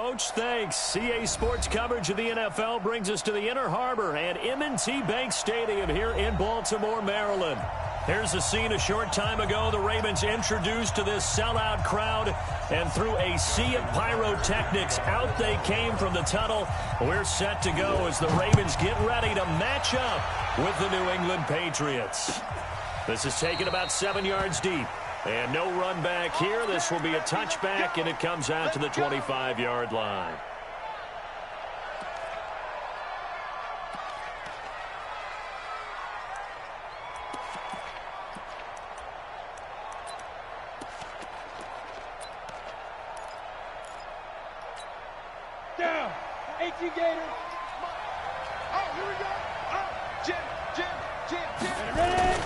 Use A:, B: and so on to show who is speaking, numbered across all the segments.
A: Coach. Thanks. CA Sports coverage of the NFL brings us to the Inner Harbor and M&T Bank Stadium here in Baltimore, Maryland. Here's a scene a short time ago. The Ravens introduced to this sellout crowd, and through a sea of pyrotechnics, out they came from the tunnel. We're set to go as the Ravens get ready to match up with the New England Patriots. This is taken about 7 yards deep. And no run back here. This will be a touchback, and it comes out to the 25-yard line.
B: Down. 18 Gators. Oh, here we go. Oh, Jim. Ready?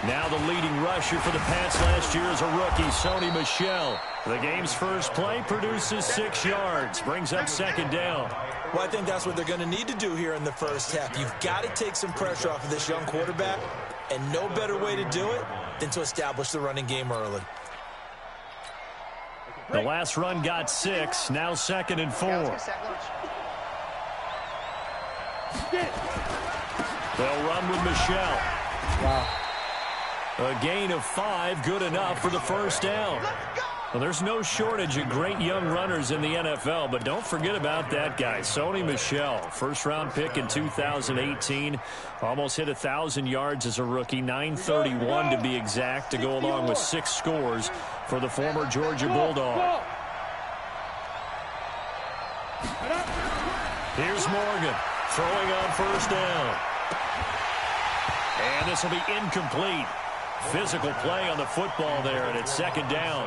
A: Now the leading rusher for the Pats last year is a rookie, Sony Michel. The game's first play produces 6 yards, brings up second down.
C: Well, I think that's what they're going to need to do here in the first half. You've got to take some pressure off of this young quarterback, and no better way to do it than to establish the running game early.
A: The last run got 6, now 2nd and 4. They'll run with Michel.
B: Wow.
A: A gain of 5, good enough for the first down. Well, there's no shortage of great young runners in the NFL, but don't forget about that guy, Sony Michel. First-round pick in 2018. Almost hit 1,000 yards as a rookie, 931 to be exact, to go along with 6 scores for the former Georgia Bulldog. Here's Morgan throwing on first down. And this will be incomplete. Physical play on the football there, and it's second down.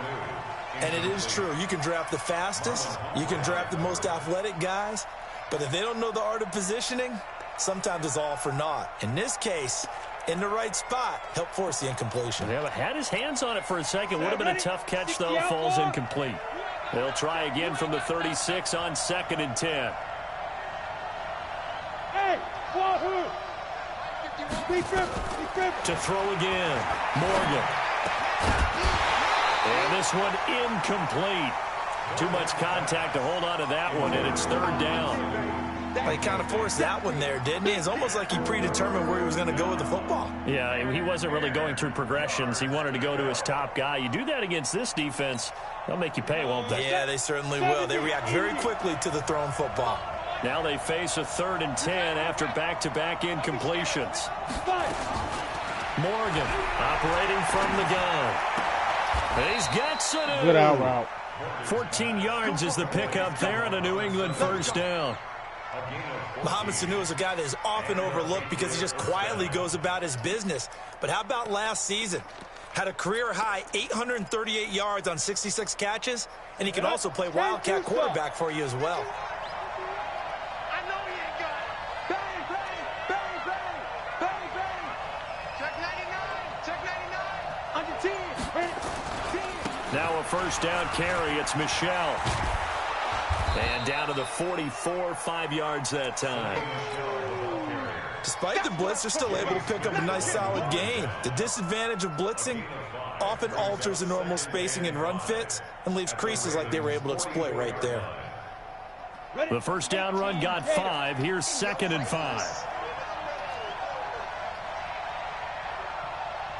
C: And it is true. You can draft the fastest. You can draft the most athletic guys. But if they don't know the art of positioning, sometimes it's all for naught. In this case, in the right spot, help force the incompletion.
A: Yeah, but had his hands on it for a second. Would have been a tough catch, though. Falls incomplete. They'll try again from the 36 on 2nd and 10.
B: Hey, wahoo!
A: To throw again. Morgan. And this one incomplete. Too much contact to hold on to that one, and it's third down.
C: Well, he kind of forced that one there, didn't he? It's almost like he predetermined where he was going to go with the football.
A: Yeah, he wasn't really going through progressions. He wanted to go to his top guy. You do that against this defense, they'll make you pay, won't they?
C: Yeah, they certainly will. They react very quickly to the thrown football.
A: Now they face a 3rd and 10 after back-to-back incompletions. Morgan operating from the gun. And he's got Sanu.
B: Good out route.
A: 14 yards is the pickup there, and a New England first down.
C: Mohamed Sanu is a guy that is often overlooked because he just quietly goes about his business. But how about last season? Had a career-high 838 yards on 66 catches, and he can also play wildcat quarterback for you as well.
A: Now a first down carry. It's Michel. And down to the 44, 5 yards that time.
C: Despite the blitz, they're still able to pick up a nice solid gain. The disadvantage of blitzing often alters the normal spacing and run fits and leaves creases like they were able to exploit right there.
A: The first down run got 5. Here's 2nd and 5.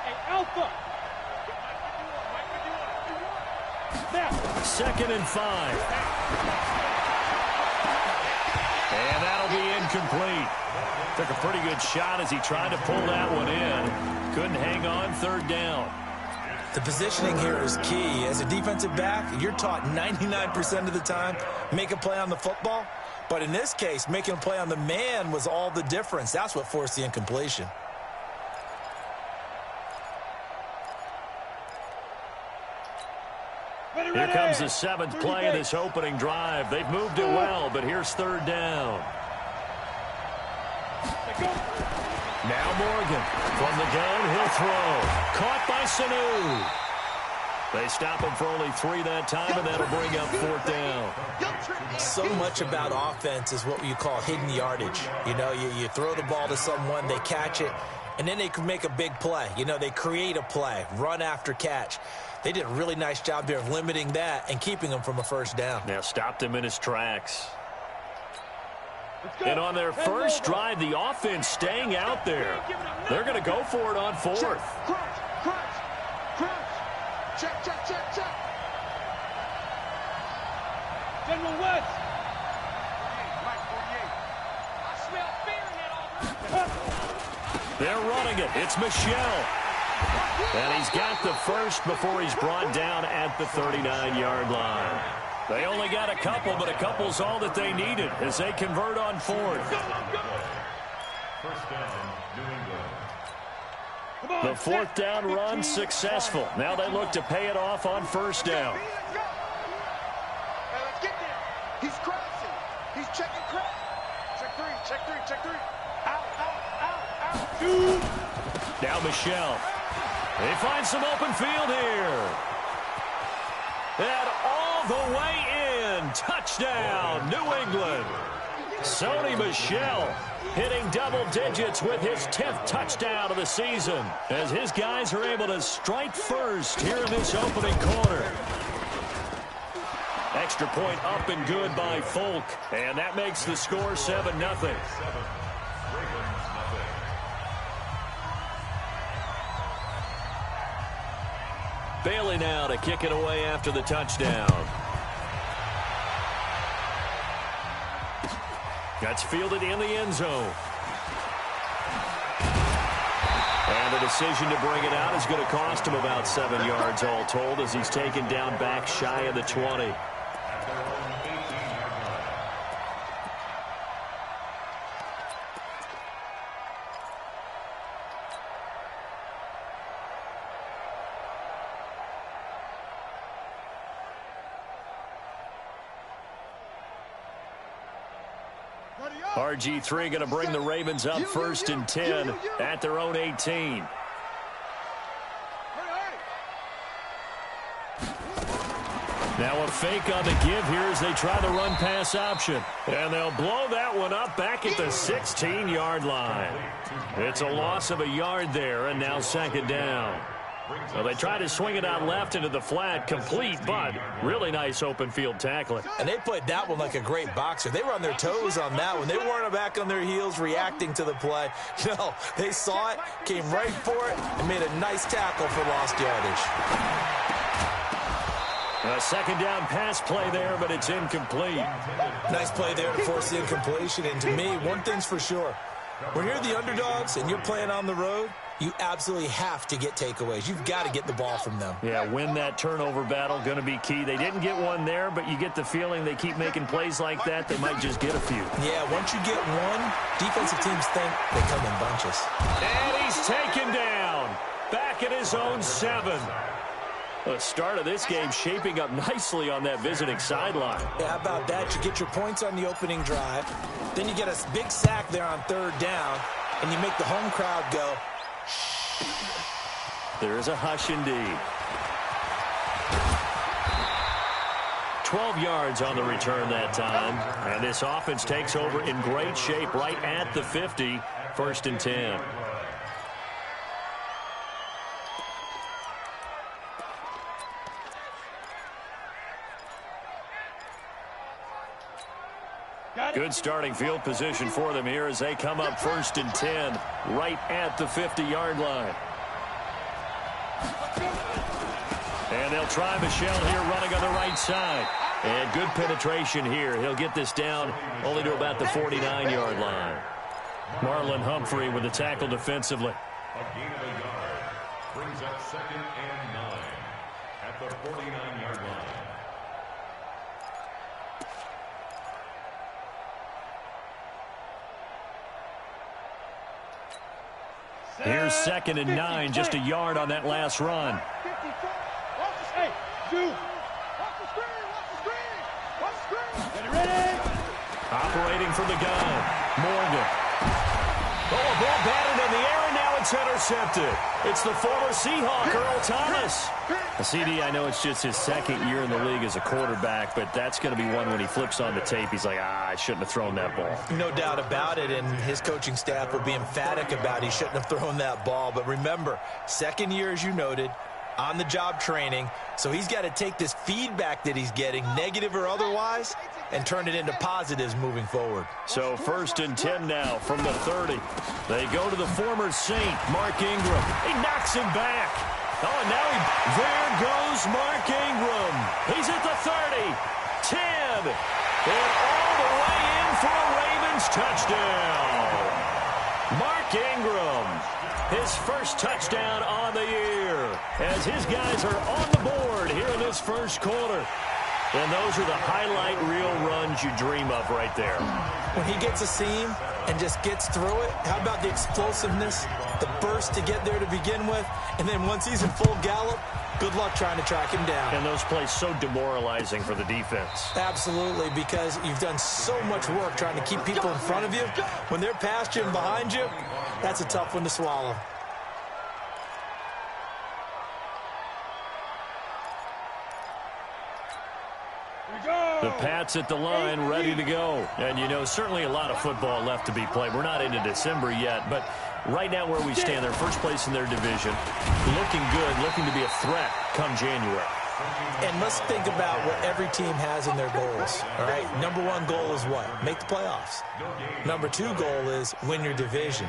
B: Hey, Alpha.
A: 2nd and 5. And that'll be incomplete. Took a pretty good shot as he tried to pull that one in. Couldn't hang on. 3rd down.
C: The positioning here is key. As a defensive back, you're taught 99% of the time, make a play on the football. But in this case, making a play on the man was all the difference. That's what forced the incompletion.
A: Here comes the 7th play of this opening drive. They've moved it well, but here's 3rd down. Now Morgan from the gun. He'll throw. Caught by Sanu. They stop him for only 3 that time, and that'll bring up 4th down.
C: So much about offense is what you call hidden yardage. You know, you throw the ball to someone, they catch it, and then they can make a big play. You know, they create a play, run after catch. They did a really nice job there of limiting that and keeping him from a first down.
A: Now stopped him in his tracks. And on their first drive, the offense staying out there. They're going to go for it on fourth.
B: Crunch, crunch, crunch. Check, check, check, check. General West. I smell fear in that offense.
A: They're running it. It's Michelle. And he's got the first before he's brought down at the 39-yard line. They only got a couple, but a couple's all that they needed as they convert on fourth. The fourth down run successful. Now they look to pay it off on first down.
B: Let's get there. He's crashing. He's checking crash. Check three, check three, check three. Out, out, out, out. Two.
A: Now Michelle. They find some open field here. And all the way in. Touchdown, New England. Sony Michel hitting double digits with his 10th touchdown of the season as his guys are able to strike first here in this opening quarter. Extra point up and good by Folk, and that makes the score 7-0. Bailey now to kick it away after the touchdown. That's fielded in the end zone. And the decision to bring it out is going to cost him about 7 yards all told as he's taken down back shy of the 20. RG3 going to bring the Ravens up first and 10 at their own 18. Now a fake on the give here as they try the run-pass option. And they'll blow that one up back at the 16-yard line. It's a loss of a yard there, and now second down. Well, they try to swing it out left into the flat, complete, but really nice open field tackling.
C: And they played that one like a great boxer. They were on their toes on that one. They weren't back on their heels reacting to the play. No, they saw it, came right for it, and made a nice tackle for lost yardage.
A: A second down pass play there, but it's incomplete.
C: Nice play there to force the incompletion. And to me, one thing's for sure. When you're the underdogs and you're playing on the road, you absolutely have to get takeaways. You've got to get the ball from them.
A: Yeah, win that turnover battle, going to be key. They didn't get one there, but you get the feeling they keep making plays like that, they might just get a few.
C: Yeah, once you get one, defensive teams think they come in bunches.
A: And he's taken down. Back at his own 7. The start of this game shaping up nicely on that visiting sideline.
C: Yeah, how about that? You get your points on the opening drive. Then you get a big sack there on third down, and you make the home crowd go,
A: there's a hush indeed. 12 yards on the return that time. And this offense takes over in great shape right at the 50. First and 10. Good starting field position for them here as they come up first and 10 right at the 50-yard line. And they'll try Michelle here running on the right side. And good penetration here. He'll get this down only to about the 49-yard line. Marlon Humphrey with the tackle defensively.
D: A gain of a yard brings up 2nd and 9 at the 49-yard line.
A: Here's 2nd and 9, just a yard on that last run.
B: Hey, two. Watch the screen, watch the screen. Watch the screen. Get it ready.
A: Operating from the gun, Morgan. Oh, a ball batted in the air, and now it's intercepted. It's the former Seahawk, Earl Thomas. A CD, I know it's just his 2nd year in the league as a quarterback, but that's going to be one when he flips on the tape. He's like, I shouldn't have thrown that ball.
C: No doubt about it, and his coaching staff will be emphatic about he shouldn't have thrown that ball. But remember, 2nd year, as you noted, on-the-job training, so he's got to take this feedback that he's getting, negative or otherwise, and turn it into positives moving forward.
A: So 1st and 10 now from the 30. They go to the former Saint, Mark Ingram. He knocks him back. Oh, and now there goes Mark Ingram. He's at the 30, 10, and all the way in for a Ravens touchdown. Mark Ingram, his first touchdown on the year, as his guys are on the board here in this first quarter. And those are the highlight reel runs you dream of right there.
C: When he gets a seam and just gets through it, how about the explosiveness, the burst to get there to begin with, and then once he's in full gallop, good luck trying to track him down.
A: And those plays so demoralizing for the defense.
C: Absolutely, because you've done so much work trying to keep people in front of you. When they're past you and behind you, that's a tough one to swallow.
A: The Pats at the line, ready to go. And, you know, certainly a lot of football left to be played. We're not into December yet, but right now where we stand, they're first place in their division. Looking good, looking to be a threat come January.
C: And let's think about what every team has in their goals, all right? Number 1 goal is what? Make the playoffs. Number 2 goal is win your division.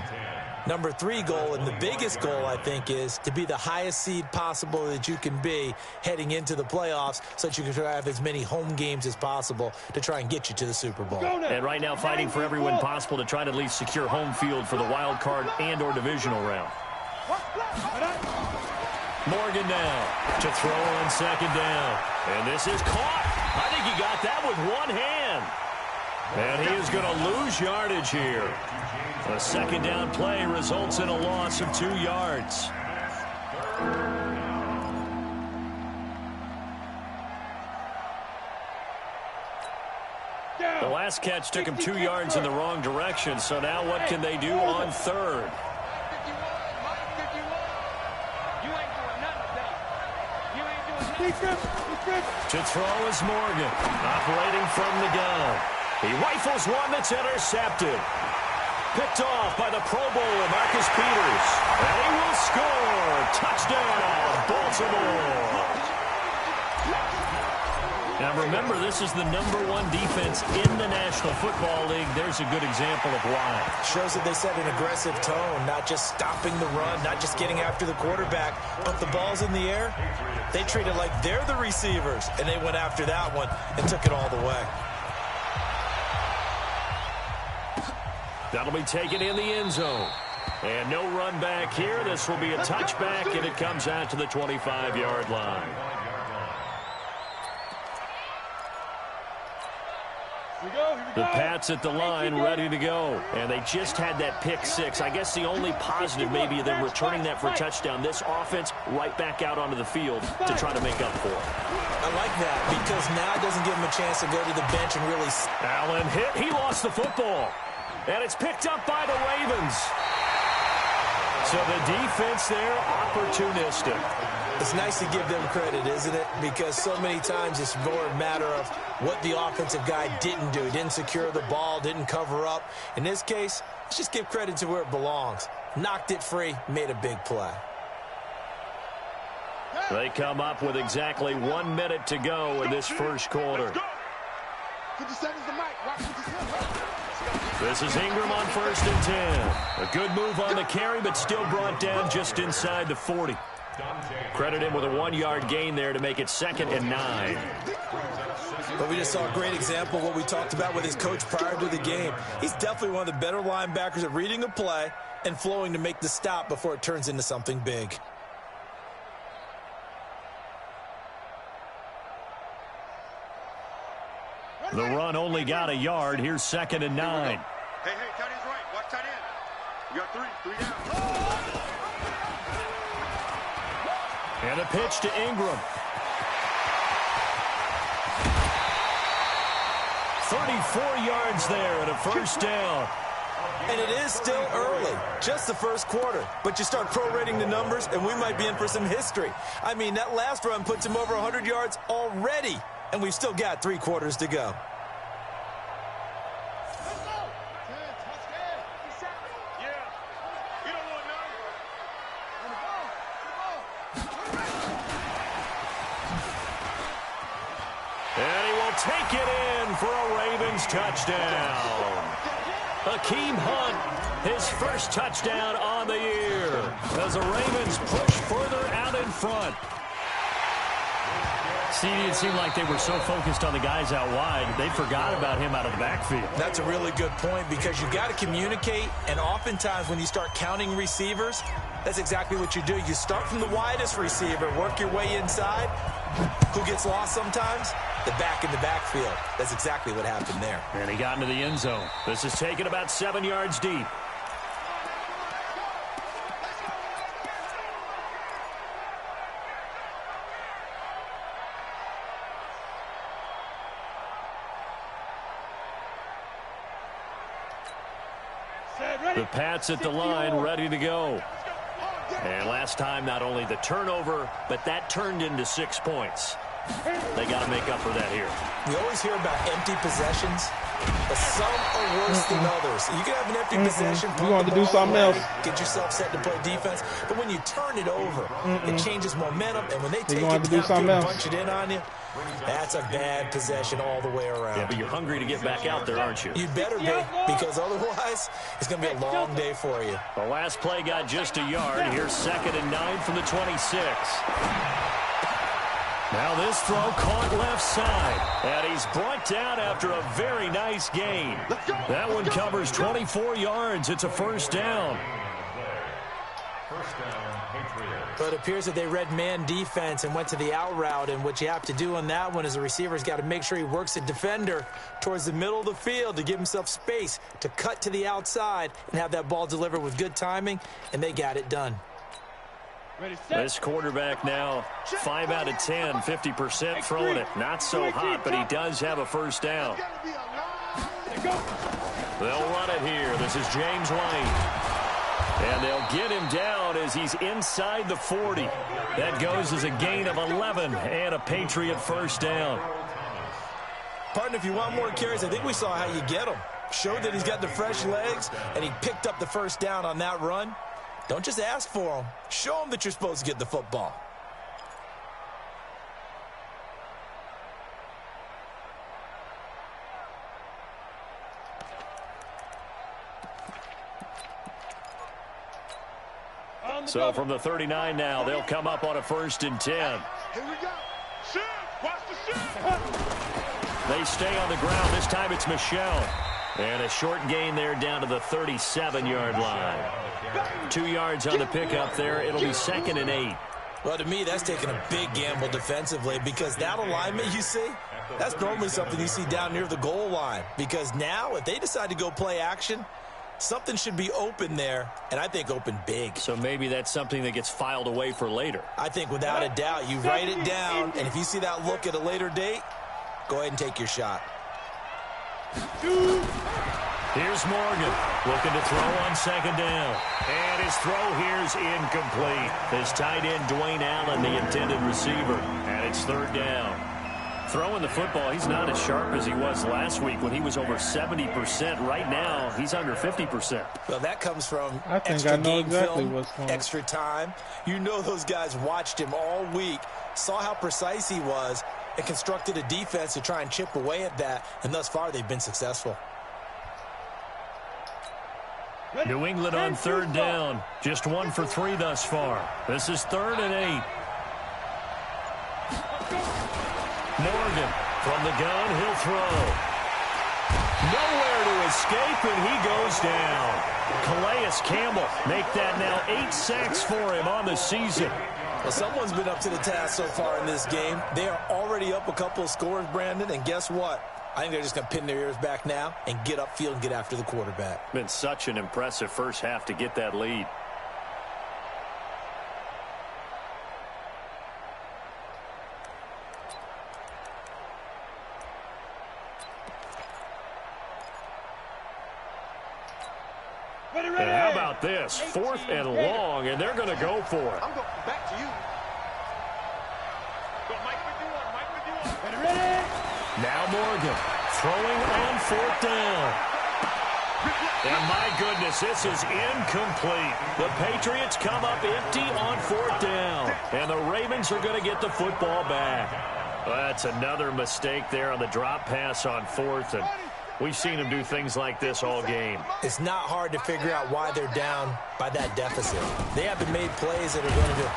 C: Number 3 goal, and the biggest goal, I think, is to be the highest seed possible that you can be heading into the playoffs so that you can have as many home games as possible to try and get you to the Super Bowl.
A: And right now fighting for every win possible to try to at least secure home field for the wild card and or divisional round. Morgan now to throw on 2nd down. And this is caught. I think he got that with one hand. And he is going to lose yardage here. A 2nd down play results in a loss of 2 yards. The last catch took him 2 yards in the wrong direction, so now what can they do on 3rd? To throw is Morgan, operating from the gun. He rifles one that's intercepted. Picked off by the Pro Bowler, Marcus Peters. And he will score. Touchdown, Baltimore. Now remember, this is the #1 defense in the National Football League. There's a good example of why.
C: Shows that they set an aggressive tone, not just stopping the run, not just getting after the quarterback, but the ball's in the air. They treat it like they're the receivers, and they went after that one and took it all the way.
A: That'll be taken in the end zone. And no run back here. This will be a touchback, and it comes out to the 25-yard line. The Pats at the line, ready to go. And they just had that pick 6. I guess the only positive maybe them returning that for a touchdown. This offense right back out onto the field to try to make up for it.
C: I like that because now it doesn't give him a chance to go to the bench and really...
A: Allen hit. He lost the football. And it's picked up by the Ravens. So the defense there, opportunistic.
C: It's nice to give them credit, isn't it? Because so many times it's more a matter of what the offensive guy didn't do. Didn't secure the ball, didn't cover up. In this case, let's just give credit to where it belongs. Knocked it free, made a big play.
A: They come up with exactly 1 minute to go in this first quarter.
B: 50 seconds to Mike.
A: This is Ingram on 1st and 10. A good move on the carry, but still brought down just inside the 40. Credit him with a 1-yard gain there to make it 2nd and 9.
C: But we just saw a great example of what we talked about with his coach prior to the game. He's definitely one of the better linebackers at reading a play and flowing to make the stop before it turns into something big.
A: The run only got a yard. Here's 2nd and 9.
B: Hey, tight end's right. Watch tight end. You got 3 down.
A: And a pitch to Ingram. 34 yards there and a first down.
C: And it is still early, just the first quarter. But you start prorating the numbers, and we might be in for some history. I mean, that last run puts him over 100 yards already, and we've still got 3 quarters to go.
A: Ravens touchdown. Hakeem Hunt, his first touchdown on the year as the Ravens push further out in front.
E: See, it seemed like they were so focused on the guys out wide, they forgot about him out of the backfield.
C: That's a really good point because you got to communicate, and oftentimes when you start counting receivers, that's exactly what you do. You start from the widest receiver, work your way inside. Who gets lost sometimes? The back in the backfield. That's exactly what happened there.
A: And he got into the end zone. This is taken about 7 yards deep. The Pats at the line, ready to go. And last time, not only the turnover, but that turned into 6 points. They got to make up for that here.
C: We always hear about empty possessions, but some are worse than others. You can have an empty possession,
F: you want to do something else,
C: get yourself set to play defense, but when you turn it over, it changes momentum, and when they take it down and punch it in on you, that's a bad possession all the way around.
A: Yeah, but you're hungry to get back out there, aren't you?
C: You better be, because otherwise, it's going to be a long day for you.
A: The last play got just a yard. Here's 2nd and 9 from the 26. Now this throw caught left side, and he's brought down after a very nice gain. That one covers 24 yards. It's a first down.
C: But it appears that they read man defense and went to the out route, and what you have to do on that one is the receiver's got to make sure he works the defender towards the middle of the field to give himself space to cut to the outside and have that ball delivered with good timing, and they got it done.
A: This quarterback now 5 out of 10, 50% throwing it. Not so hot, but he does have a first down. They'll run it here. This is James White. And they'll get him down as he's inside the 40. That goes as a gain of 11 and a Patriot first down.
C: Partner, if you want more carries, I think we saw how you get him. Showed that he's got the fresh legs, and he picked up the first down on that run. Don't just ask for them. Show them that you're supposed to get the football.
A: So from the 39 now, they'll come up on a 1st and 10.
B: Here we go. Shoot. Watch the shoot.
A: They stay on the ground. This time it's Michel. And a short gain there down to the 37-yard line. 2 yards on the pickup there. It'll be 2nd and 8.
C: Well, to me, that's taking a big gamble defensively because that alignment you see, that's normally something you see down near the goal line. Because now, if they decide to go play action, something should be open there, and I think open big.
A: So maybe that's something that gets filed away for later.
C: I think without a doubt, you write it down, and if you see that look at a later date, go ahead and take your shot.
A: Here's Morgan looking to throw on 2nd down. And his throw here's incomplete. His tight end, Dwayne Allen, the intended receiver. And it's 3rd down. Throwing the football, he's not as sharp as he was last week when he was over 70%. Right now, he's under 50%.
C: Well, that comes from extra time. You know those guys watched him all week, saw how precise he was, and constructed a defense to try and chip away at that. And thus far, they've been successful.
A: New England on 3rd down. Just 1 for 3 thus far. This is 3rd and 8. Morgan from the gun. He'll throw. Nowhere to escape, and he goes down. Calais Campbell make that now 8 sacks for him on the season.
C: Well, someone's been up to the task so far in this game. They are already up a couple of scores, Brandon, and guess what? I think they're just going to pin their ears back now and get upfield and get after the quarterback.
A: Been such an impressive first half to get that lead. And how about this? 4th and long, and they're going to go for it.
B: I'm going back to you. Go, Mike with you on. Mike with you on.
A: Ready? Now Morgan throwing on 4th down. And my goodness, this is incomplete. The Patriots come up empty on 4th down. And the Ravens are going to get the football back. Well, that's another mistake there on the drop pass on 4th. And We've seen him do things like this all game.
C: It's not hard to figure out why they're down by that deficit. They haven't made plays that are going to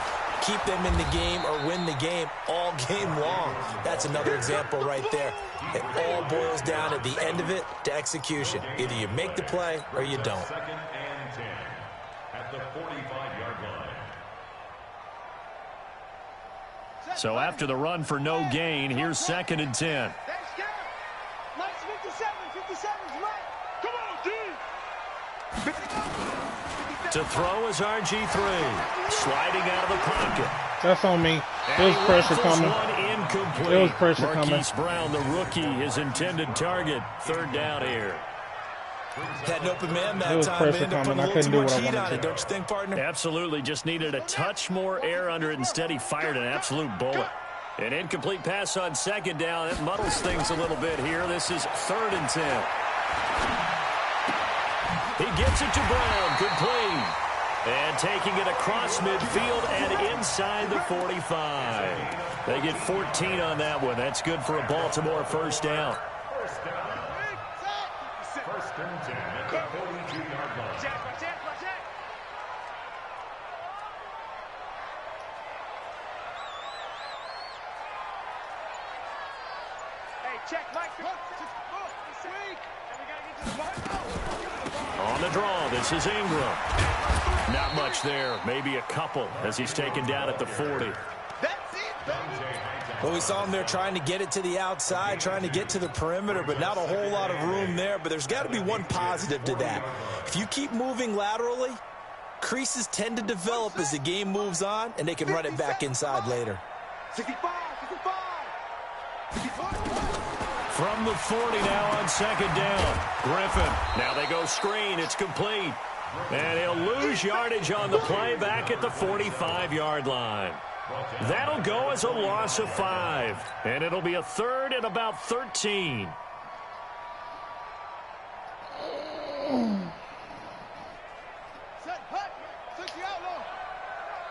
C: keep them in the game or win the game all game long. That's another example right there. It all boils down at the end of it to execution. Either you make the play or you don't.
D: Second and 10 at the 45-yard line.
A: So after the run for no gain, here's 2nd and 10.
B: Nice 57's right. Come on, D.
A: To throw is RG3. Sliding out of the pocket.
F: That's on me. There was pressure coming. There was pressure coming.
A: Marquise Brown, the rookie, his intended target. 3rd down here.
C: Had an open man that
F: There was
C: time.
F: pressure
C: They ended up
F: coming.
C: putting a
F: I
C: little
F: couldn't
C: too
F: do
C: much
F: what I
C: heat on
F: wanted
C: it,
F: to.
C: don't you think, partner?
A: Absolutely. Just needed a touch more air under it. Instead, he fired an absolute bullet. An incomplete pass on 2nd down. It muddles things a little bit here. This is 3rd and 10. He gets it to Brown. Complete. And taking it across midfield and inside the 45. They get 14 on that one. That's good for a Baltimore 1st down.
D: First and 10 at the 42-yard line.
B: Hey, check, Mike.
A: On the draw, this is Ingram. Not much there, maybe a couple as he's taken down at the 40.
B: That's it, baby.
C: Well, we saw him there trying to get it to the outside, trying to get to the perimeter, but not a whole lot of room there. But there's got to be one positive to that. If you keep moving laterally, creases tend to develop as the game moves on, and they can run it back inside later.
B: 65.
A: From the 40 now on 2nd down. Griffin. Now they go screen. It's complete. And he'll lose yardage on the play back at the 45-yard line. That'll go as a loss of 5. And it'll be a 3rd and about 13.
B: Set, hut. 60 outlaw.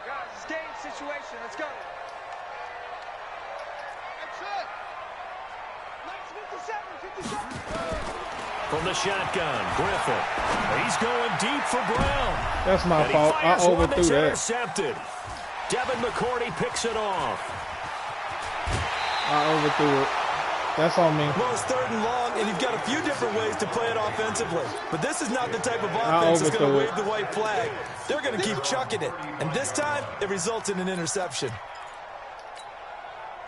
B: Guys, it's game situation. Let's go. That's it. Nice 57.
A: From the shotgun, Griffin. He's going deep for Brown.
F: That's my
A: And
F: fault. I
A: he fires one
F: overthrew
A: that's
F: that.
A: intercepted. Devin McCourty picks it off.
F: I overthrew it. That's on me.
C: Well, it's 3rd and long, and you've got a few different ways to play it offensively. But this is not the type of offense that's going to wave the white flag. They're going to keep chucking it. And this time, it results in an interception.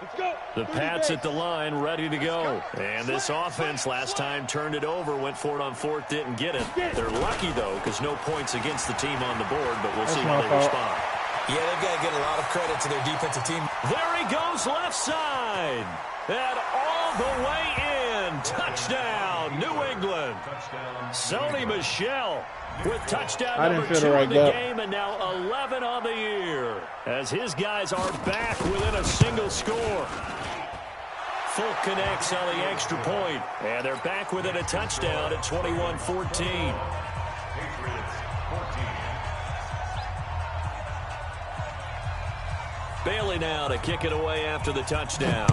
B: Let's go.
A: The Pats at the line, ready to go. And this offense last time turned it over, went for it on 4th, didn't get it. They're lucky, though, because no points against the team on the board, but we'll see how they respond.
C: Yeah, they've got to get a lot of credit to their defensive team.
A: There he goes, left side. And all the way in. Touchdown, New England. Sony Michel with touchdown number 2 in the game, and now 11 on the year as his guys are back within a single score. Fulk connects on the extra point, and they're back within a touchdown at 21-14.
D: Patriots 14.
A: Bailey now to kick it away after the touchdown.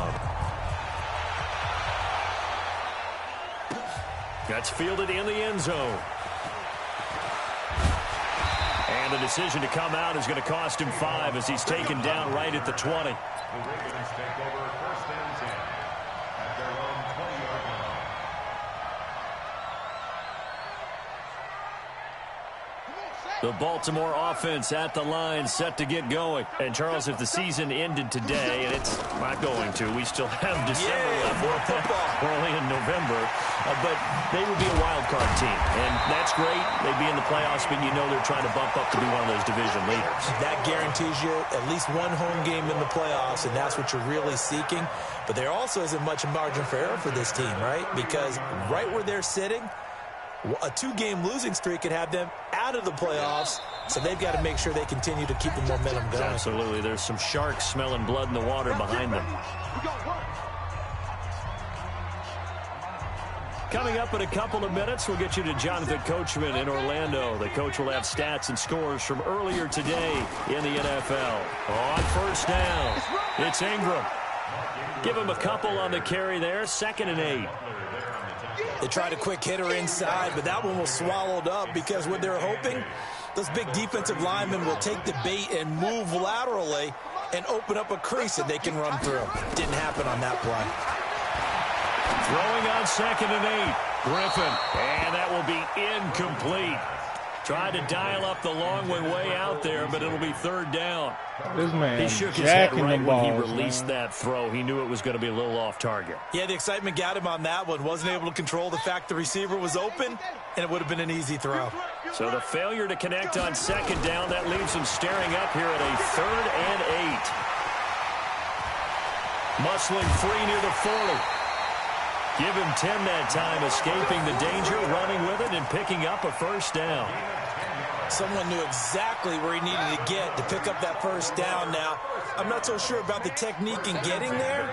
A: That's fielded in the end zone. And the decision to come out is going to cost him 5 as he's taken down right at the 20.
D: The Ravens take over 1st and 10 at their own 20-yard line.
A: The Baltimore offense at the line, set to get going. And, Charles, if the season ended today, and it's not going to, we still have December left. We're only in November. But they would be a wild card team. And that's great. They'd be in the playoffs, but you know they're trying to bump up to be one of those division leaders.
C: That guarantees you at least one home game in the playoffs, and that's what you're really seeking. But there also isn't much margin for error for this team, right? Because right where they're sitting, a 2-game losing streak could have them out of the playoffs, so they've got to make sure they continue to keep the momentum going.
A: Absolutely. There's some sharks smelling blood in the water behind them. Coming up in a couple of minutes, we'll get you to Jonathan Coachman in Orlando. The coach will have stats and scores from earlier today in the NFL. On 1st down, it's Ingram. Give him a couple on the carry there, 2nd and 8.
C: They tried a quick hitter inside, but that one was swallowed up because what they're hoping, those big defensive linemen will take the bait and move laterally and open up a crease that they can run through. Didn't happen on that play.
A: Throwing on 2nd and 8. Griffin. And that will be incomplete. Tried to dial up the long one way out there, but it'll be 3rd down.
F: This man
A: He shook his head right
F: balls,
A: when he released that throw. He knew it was going to be a little off target.
C: Yeah, the excitement got him on that one. Wasn't able to control the fact the receiver was open, and it would have been an easy throw.
A: So the failure to connect on 2nd down, that leaves him staring up here at a 3rd and 8. Muscling free near the 40. Give him 10 that time, escaping the danger, running with it, and picking up a 1st down.
C: Someone knew exactly where he needed to get to pick up that 1st down. Now, I'm not so sure about the technique in getting there,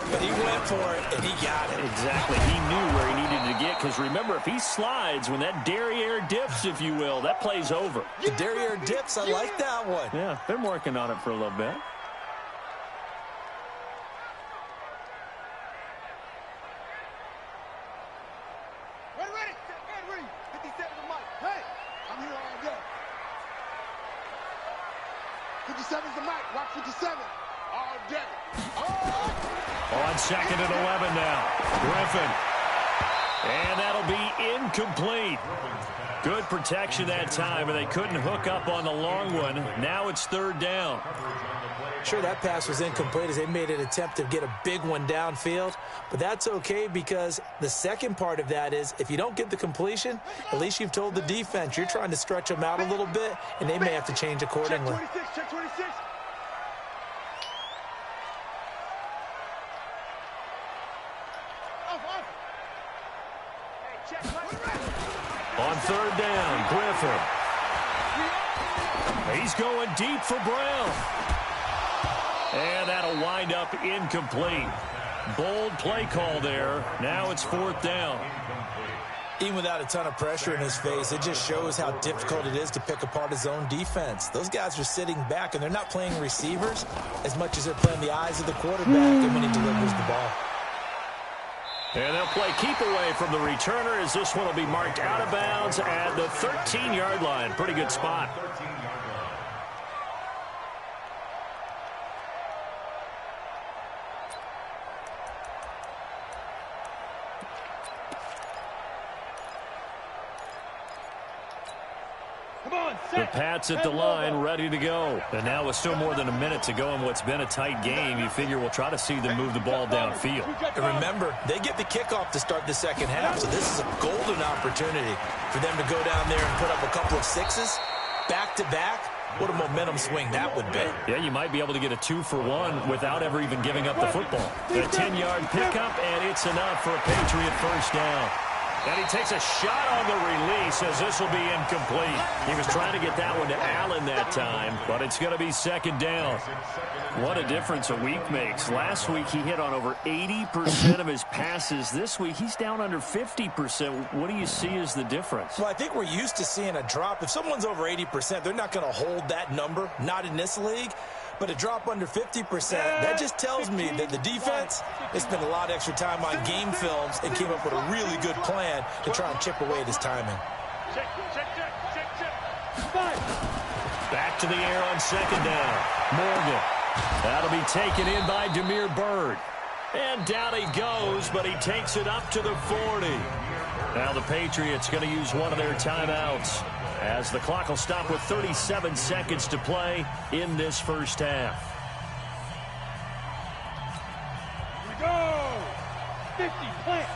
C: but he went for it, and he got it.
A: Exactly. He knew where he needed to get, because remember, if he slides, when that derriere dips, if you will, that play's over.
C: The derriere dips, I like that one.
A: Yeah, they're working on it for a little bit.
B: Ready. 57 the mic. Hey, I'm here all day. 57's the mic. Rock 57 all day.
A: On 2nd and 11 now. Griffin. And that'll be incomplete. Good protection that time, and they couldn't hook up on the long one. Now it's 3rd down.
C: Sure, that pass was incomplete as they made an attempt to get a big one downfield, but that's okay because the second part of that is if you don't get the completion, at least you've told the defense you're trying to stretch them out a little bit, and they may have to change accordingly.
B: Check 26.
A: On 3rd down, Griffin. He's going deep for Brown. And that'll wind up incomplete. Bold play call there. Now it's 4th down.
C: Even without a ton of pressure in his face, it just shows how difficult it is to pick apart his own defense. Those guys are sitting back, and they're not playing receivers as much as they're playing the eyes of the quarterback and when he delivers the ball.
A: And they'll play keep away from the returner as this one will be marked out of bounds at the 13-yard line. Pretty good spot. The Pats at the line, ready to go. And now with still more than a minute to go in what's been a tight game, you figure we'll try to see them move the ball downfield.
C: And remember, they get the kickoff to start the second half, so this is a golden opportunity for them to go down there and put up a couple of sixes back-to-back. What a momentum swing that would be.
A: Yeah, you might be able to get a 2-for-1 without ever even giving up the football. A 10-yard pickup, and it's enough for a Patriot 1st down. And he takes a shot on the release as this will be incomplete. He was trying to get that one to Allen that time, but it's going to be 2nd down. What a difference a week makes. Last week he hit on over 80% of his passes. This week he's down under 50%. What do you see as the difference?
C: Well, I think we're used to seeing a drop. If someone's over 80%, they're not going to hold that number, not in this league. But a drop under 50%, that just tells me that the defense has spent a lot of extra time on game films and came up with a really good plan to try and chip away at his timing.
B: Check.
A: Back to the air on 2nd down. Morgan. That'll be taken in by Demir Bird. And down he goes, but he takes it up to the 40. Now the Patriots going to use one of their timeouts, as the clock will stop with 37 seconds to play in this 1st half.
B: Here we go. 50, plant.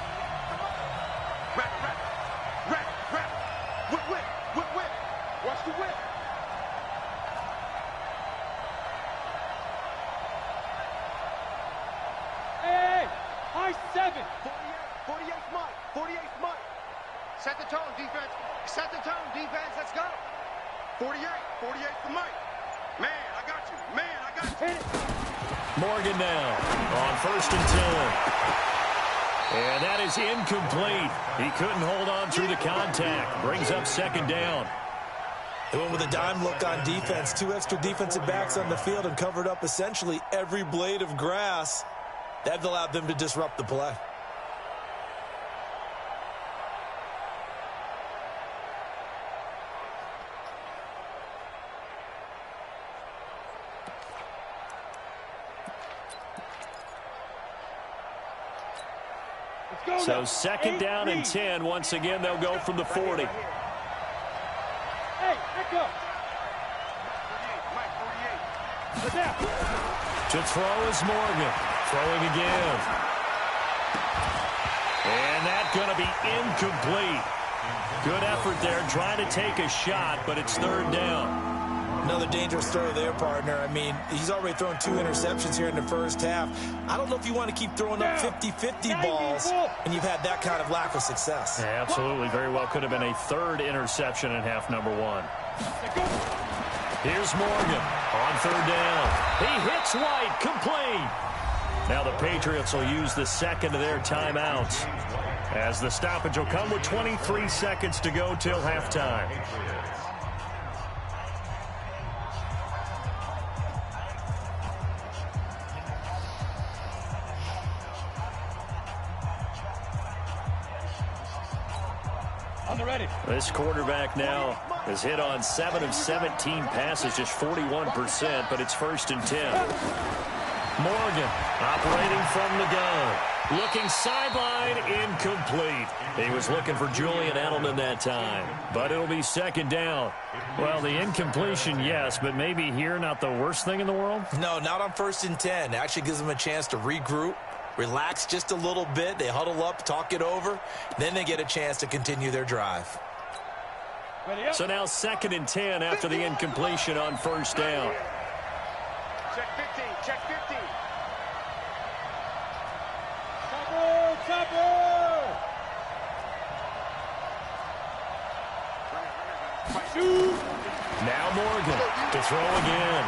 B: Rap. Whip. Watch the whip. Hey, high 7. 48's Mike. Set the tone, defense. Let's go. 48's the Mike. Man, I got you. Hit it.
A: Morgan now on 1st and 10. And that is incomplete. He couldn't hold on through the contact. Brings up 2nd down.
C: They went with a dime look on defense. 2 extra defensive backs on the field and covered up essentially every blade of grass. That allowed them to disrupt the play.
A: So second down and 10. Once again, they'll go from the 40.
B: Hey, let go.
A: To throw is Morgan. Throwing again. And that's going to be incomplete. Good effort there, trying to take a shot, but it's third down.
C: Another dangerous throw there, partner. I mean, he's already thrown 2 interceptions here in the first half. I don't know if you want to keep throwing up 50-50 balls when you've had that kind of lack of success.
A: Yeah, absolutely. Very well could have been a third interception in half number 1. Here's Morgan on third down. He hits White, complete. Now the Patriots will use the second of their timeouts, as the stoppage will come with 23 seconds to go till halftime. This quarterback now has hit on 7 of 17 passes, just 41%, but it's first and 10. Morgan operating from the gun. Looking sideline, incomplete. He was looking for Julian Edelman that time, but it'll be second down. Well, the incompletion, yes, but maybe here not the worst thing in the world?
C: No, not on first and 10. It actually gives them a chance to regroup, relax just a little bit. They huddle up, talk it over. Then they get a chance to continue their drive.
A: So now second and 10 after the incompletion on first down.
B: Check 15, check 15.
A: Now Morgan to throw again.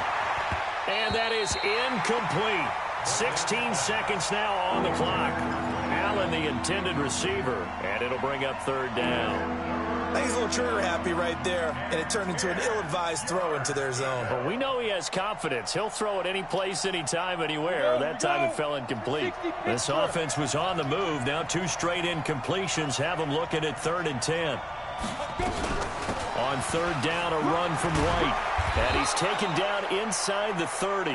A: And that is incomplete. 16 seconds now on the clock. Allen, the intended receiver, and it'll bring up third down.
C: I think he's a little trigger happy right there, and it turned into an ill-advised throw into their zone.
A: But we know he has confidence. He'll throw it any place, anytime, anywhere. That time it fell incomplete. This offense was on the move. Now 2 straight incompletions have them looking at third and 10. On third down, a run from White. And he's taken down inside the 30.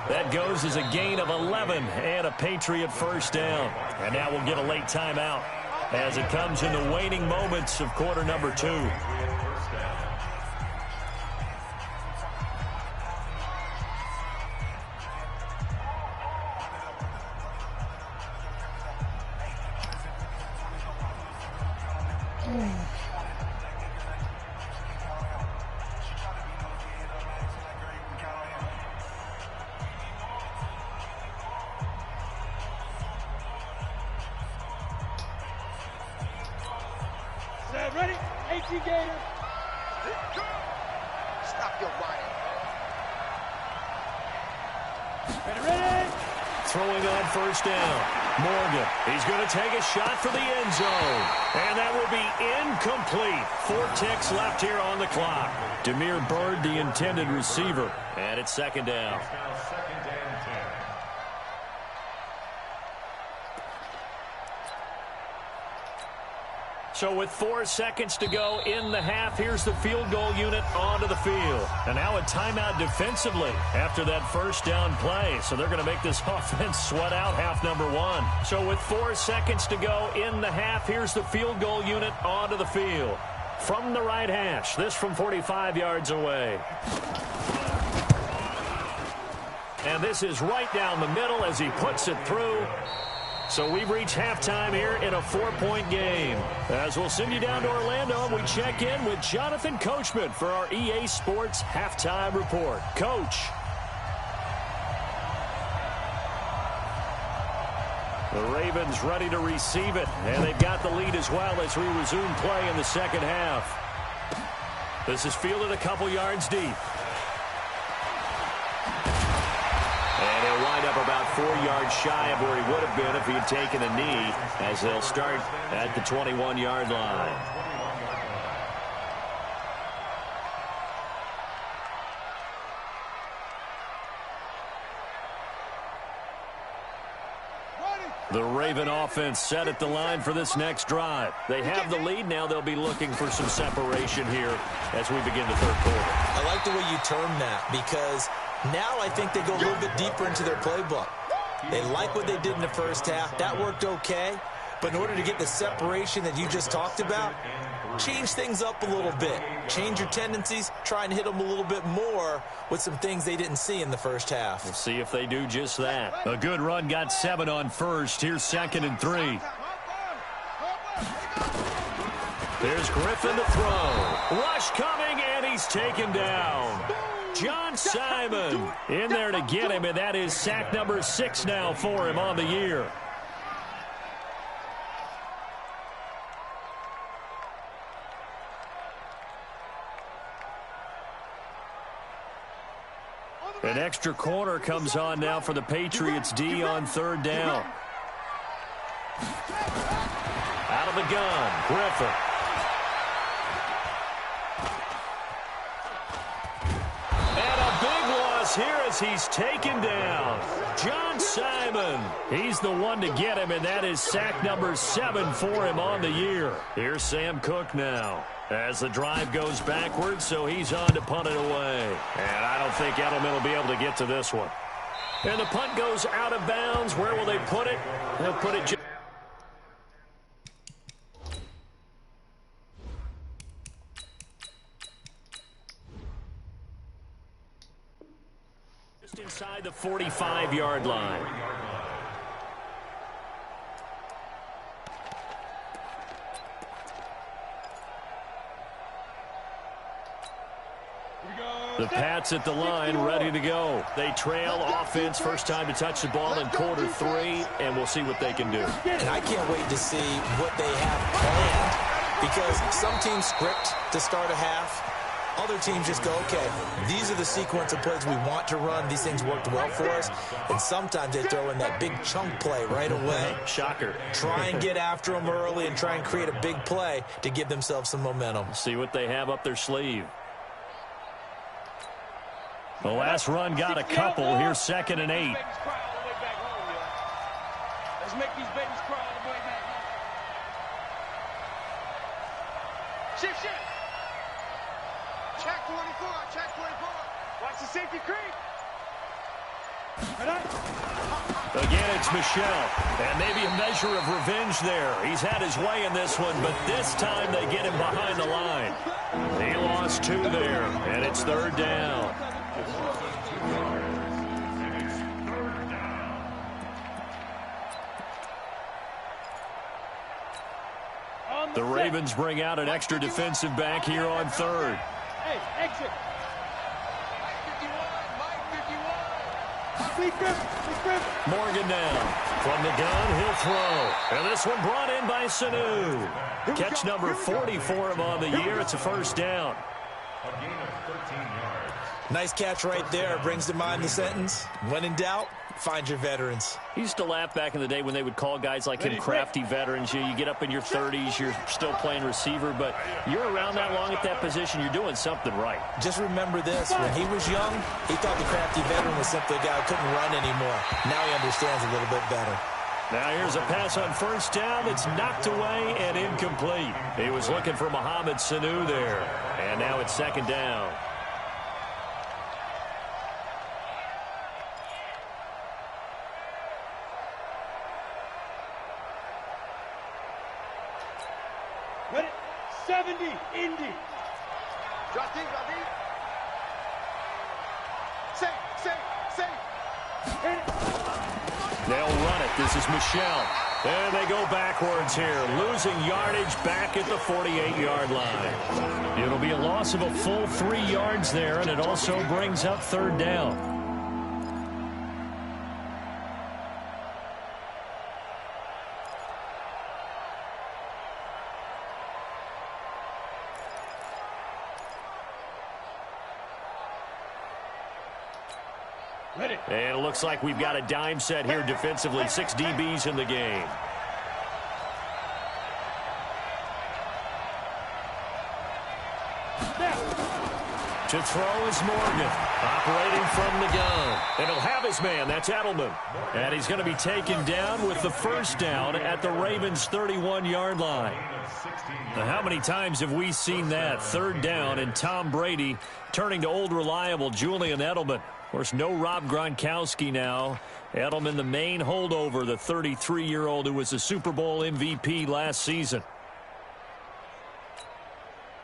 A: That goes as a gain of 11 and a Patriot first down. And now we'll get a late timeout as it comes in the waning moments of quarter number 2.
B: Ready? 18 Gator. Stop your whining. Ready?
A: Throwing on first down. Morgan, he's going to take a shot for the end zone. And that will be incomplete. 4 ticks left here on the clock. Demir Bird, the intended receiver. And it's second down. So with 4 seconds to go in the half, here's the field goal unit onto the field. And now a timeout defensively after that first down play. So they're going to make this offense sweat out half number 1. So with 4 seconds to go in the half, here's the field goal unit onto the field. From the right hash, this from 45 yards away. And this is right down the middle as he puts it through. So we've reached halftime here in a 4-point game. As we'll send you down to Orlando, we check in with Jonathan Coachman for our EA Sports Halftime Report. Coach. The Ravens ready to receive it, and they've got the lead as well as we resume play in the second half. This is fielded a couple yards deep. And he'll wind up about 4 yards shy of where he would have been if he had taken a knee, as they'll start at the 21-yard line. The Raven offense set at the line for this next drive. They have the lead. Now they'll be looking for some separation here as we begin the third quarter.
C: I like the way you term that, because now I think they go a little bit deeper into their playbook. They like what they did in the first half. That worked okay. But in order to get the separation that you just talked about, change things up a little bit. Change your tendencies, try and hit them a little bit more with some things they didn't see in the first half.
A: We'll see if they do just that. A good run, got 7 on first. Here's 2nd and 3. There's Griffin to throw. Rush coming, and he's taken down. John Simon in there to get him, and that is sack number 6 now for him on the year. An extra corner comes on now for the Patriots D on 3rd down. Out of the gun, Griffin. And a big loss here as he's taken down. John Simon. He's the one to get him, and that is sack number 7 for him on the year. Here's Sam Cook now, as the drive goes backwards, so he's on to punt it away. And I don't think Edelman will be able to get to this one. And the punt goes out of bounds. Where will they put it? They'll put it just inside the 45-yard line. The Pats at the line, ready to go. They trail offense, first time to touch the ball in quarter 3, and we'll see what they can do.
C: And I can't wait to see what they have planned, because some teams script to start a half. Other teams just go, okay, these are the sequence of plays we want to run. These things worked well for us. And sometimes they throw in that big chunk play right away.
A: Shocker.
C: Try and get after them early and try and create a big play to give themselves some momentum.
A: See what they have up their sleeve. The last run got a couple. Here's 2nd and 8.
B: Let's make these babies cry all the way back home. Shift, shift. Check 24, check 24. Watch the safety creep.
A: Again, it's Michel. And maybe a measure of revenge there. He's had his way in this one, but this time they get him behind the line. He lost 2 there, and it's 3rd down. The Ravens bring out an extra defensive back here on 3rd.
B: Hey, exit.
A: Morgan down. From the gun, he'll throw. And this one brought in by Sanu. Catch number 40 for him on the year. It's a 1st down.
D: A gain of 13 yards.
C: Nice catch right there. Brings to mind the sentence, when in doubt, find your veterans.
A: He used to laugh back in the day when they would call guys like him crafty veterans. You get up in your 30s, you're still playing receiver, but you're around that long at that position, you're doing something right.
C: Just remember this, when he was young, he thought the crafty veteran was simply a guy who couldn't run anymore. Now he understands a little bit better.
A: Now here's a pass on 1st down that's knocked away and incomplete. He was looking for Mohamed Sanu there, and now it's 2nd down.
B: Ready? 70, Indy. Drop deep, drop deep. Safe.
A: They'll run it. This is Michel. And they go backwards here, losing yardage back at the 48-yard line. It'll be a loss of a full 3 yards there, and it also brings up 3rd down. And it looks like we've got a dime set here defensively. 6 DBs in the game. To throw is Morgan, operating from the gun. And he'll have his man. That's Edelman. And he's going to be taken down with the 1st down at the Ravens' 31-yard line. Now, how many times have we seen that? 3rd down and Tom Brady turning to old reliable Julian Edelman. Of course, no Rob Gronkowski now. Edelman, the main holdover, the 33-year-old who was a Super Bowl MVP last season.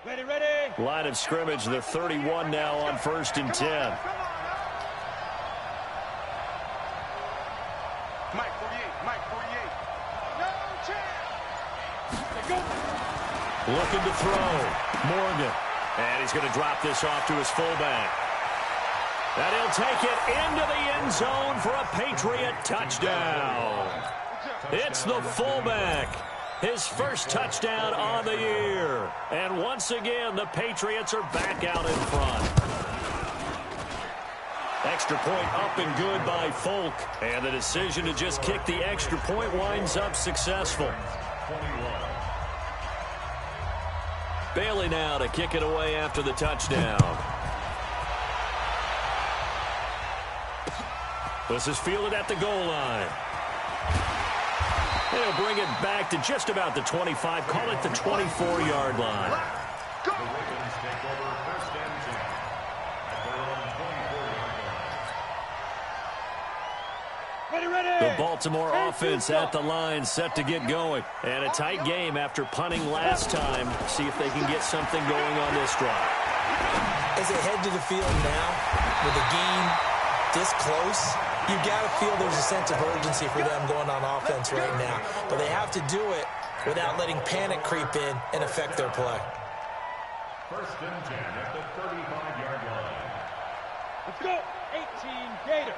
B: Ready.
A: Line of scrimmage, the 31 now on 1st and 10.
B: Mike 48. No chance. Go.
A: Looking to throw. Morgan. And he's going to drop this off to his fullback. And he'll take it into the end zone for a Patriot touchdown. It's the fullback. His first touchdown on the year. And once again, the Patriots are back out in front. Extra point up and good by Folk. And the decision to just kick the extra point winds up successful. Bailey now to kick it away after the touchdown. This is fielded at the goal line. He'll bring it back to just about the 25. Call it the 24-yard line.
D: The Ravens take over 1st and 10 at their own 24-yard line.
B: Ready.
A: The Baltimore offense at the line, set to get going. And a tight game after punting last time. See if they can get something going on this drive.
C: As they head to the field now, with the game this close, you've got to feel there's a sense of urgency for them going on offense right now. But they have to do it without letting panic creep in and affect their play.
D: 1st and 10 at the 35-yard line.
B: Let's go. 18 Gator.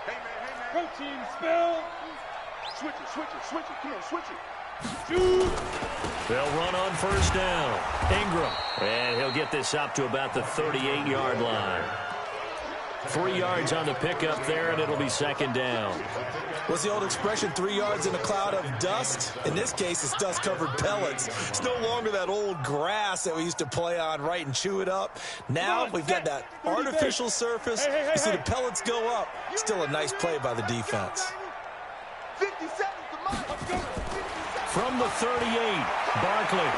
B: Hey, man. Protein spill. Switch it. Come on, switch it. Shoot.
A: They'll run on 1st down. Ingram. And he'll get this up to about the 38-yard line. 3 yards on the pickup there, and it'll be 2nd down.
C: What's the old expression, 3 yards in a cloud of dust? In this case, it's dust-covered pellets. It's no longer that old grass that we used to play on, right, and chew it up. Now we've got that artificial surface. You see the pellets go up. Still a nice play by the defense.
B: 50 seconds to Mike.
A: From the 38, Barkley.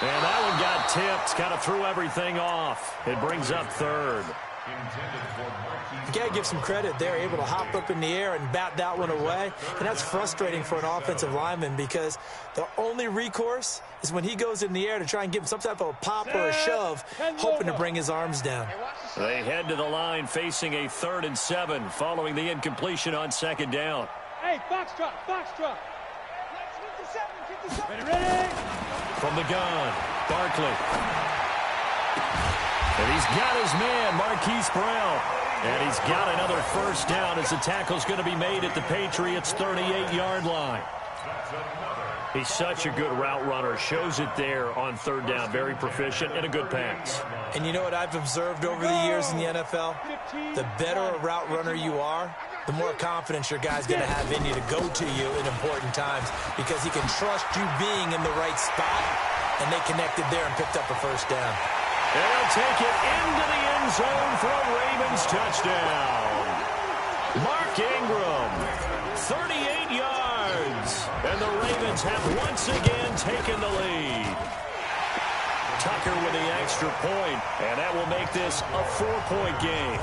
A: And that one got tipped. Kind of threw everything off. It brings up 3rd.
C: You got to give some credit. They're able to hop up in the air and bat that one away. And that's frustrating for an offensive lineman because the only recourse is when he goes in the air to try and give him some type of a pop or a shove, hoping to bring his arms down.
A: They head to the line facing a 3rd and 7 following the incompletion on 2nd down.
B: Hey, foxtrot. 57. Ready.
A: From the gun, Barkley. And he's got his man, Marquise Brown. And he's got another 1st down as the tackle's going to be made at the Patriots' 38-yard line. He's such a good route runner. Shows it there on 3rd down. Very proficient and a good pass.
C: And you know what I've observed over the years in the NFL? The better a route runner you are, the more confidence your guy's going to have in you to go to you in important times because he can trust you being in the right spot, and they connected there and picked up a 1st down.
A: They'll take it into the end zone for a Ravens touchdown. Mark Ingram, 38 yards. And the Ravens have once again taken the lead. Tucker with the extra point, and that will make this a 4-point game.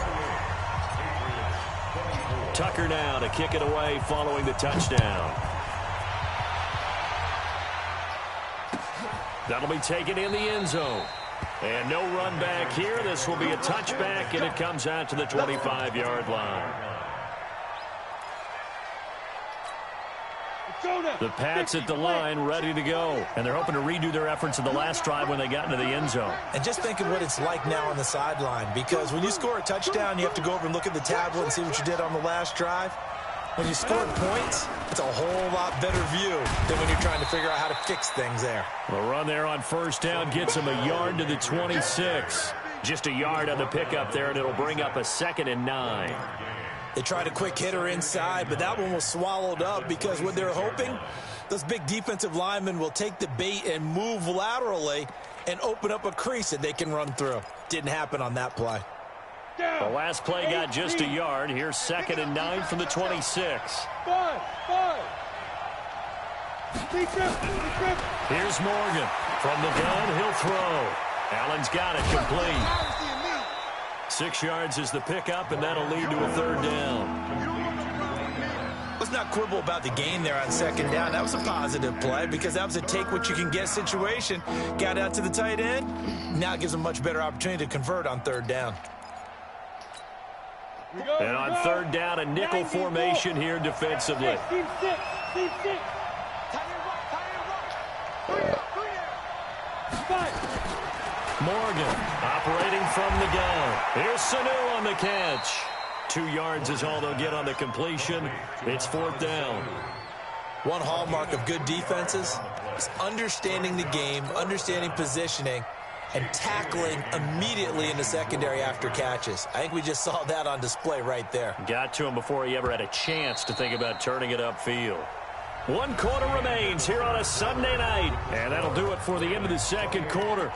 A: Tucker now to kick it away following the touchdown. That'll be taken in the end zone. And no run back here. This will be a touchback, and it comes out to the 25-yard line. The Pats at the line, ready to go. And they're hoping to redo their efforts in the last drive when they got into the end zone.
C: And just think of what it's like now on the sideline, because when you score a touchdown, you have to go over and look at the tablet and see what you did on the last drive. When you scored points, it's a whole lot better view than when you're trying to figure out how to fix things there.
A: The run there on 1st down gets him a yard to the 26. Just a yard on the pickup there, and it'll bring up a 2nd and 9.
C: They tried a quick hitter inside, but that one was swallowed up because what they're hoping, those big defensive linemen will take the bait and move laterally and open up a crease that they can run through. Didn't happen on that play.
A: The last play got just a yard. Here's 2nd and 9 from the 26. Here's Morgan. From the gun, he'll throw. Allen's got it complete. 6 yards is the pickup, and that'll lead to a 3rd down.
C: Let's not quibble about the gain there on 2nd down. That was a positive play because that was a take-what-you-can-get situation. Got out to the tight end. Now it gives them a much better opportunity to convert on 3rd down.
A: And on 3rd down, a nickel formation here defensively. Morgan operating from the gun. Here's Sanu on the catch. 2 yards is all they'll get on the completion. It's 4th down.
C: One hallmark of good defenses is understanding the game, understanding positioning, and tackling immediately in the secondary after catches. I think we just saw that on display right there.
A: Got to him before he ever had a chance to think about turning it upfield. 1 quarter remains here on a Sunday night. And that'll do it for the end of the 2nd quarter.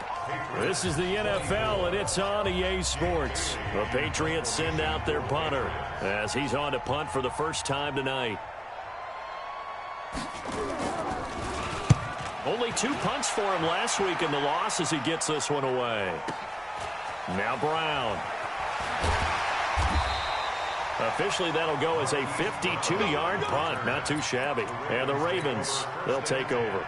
A: This is the NFL, and it's on EA Sports. The Patriots send out their punter as he's on to punt for the first time tonight. Only 2 punts for him last week in the loss as he gets this one away. Now Brown. Officially, that'll go as a 52-yard punt. Not too shabby. And the Ravens, they'll take over.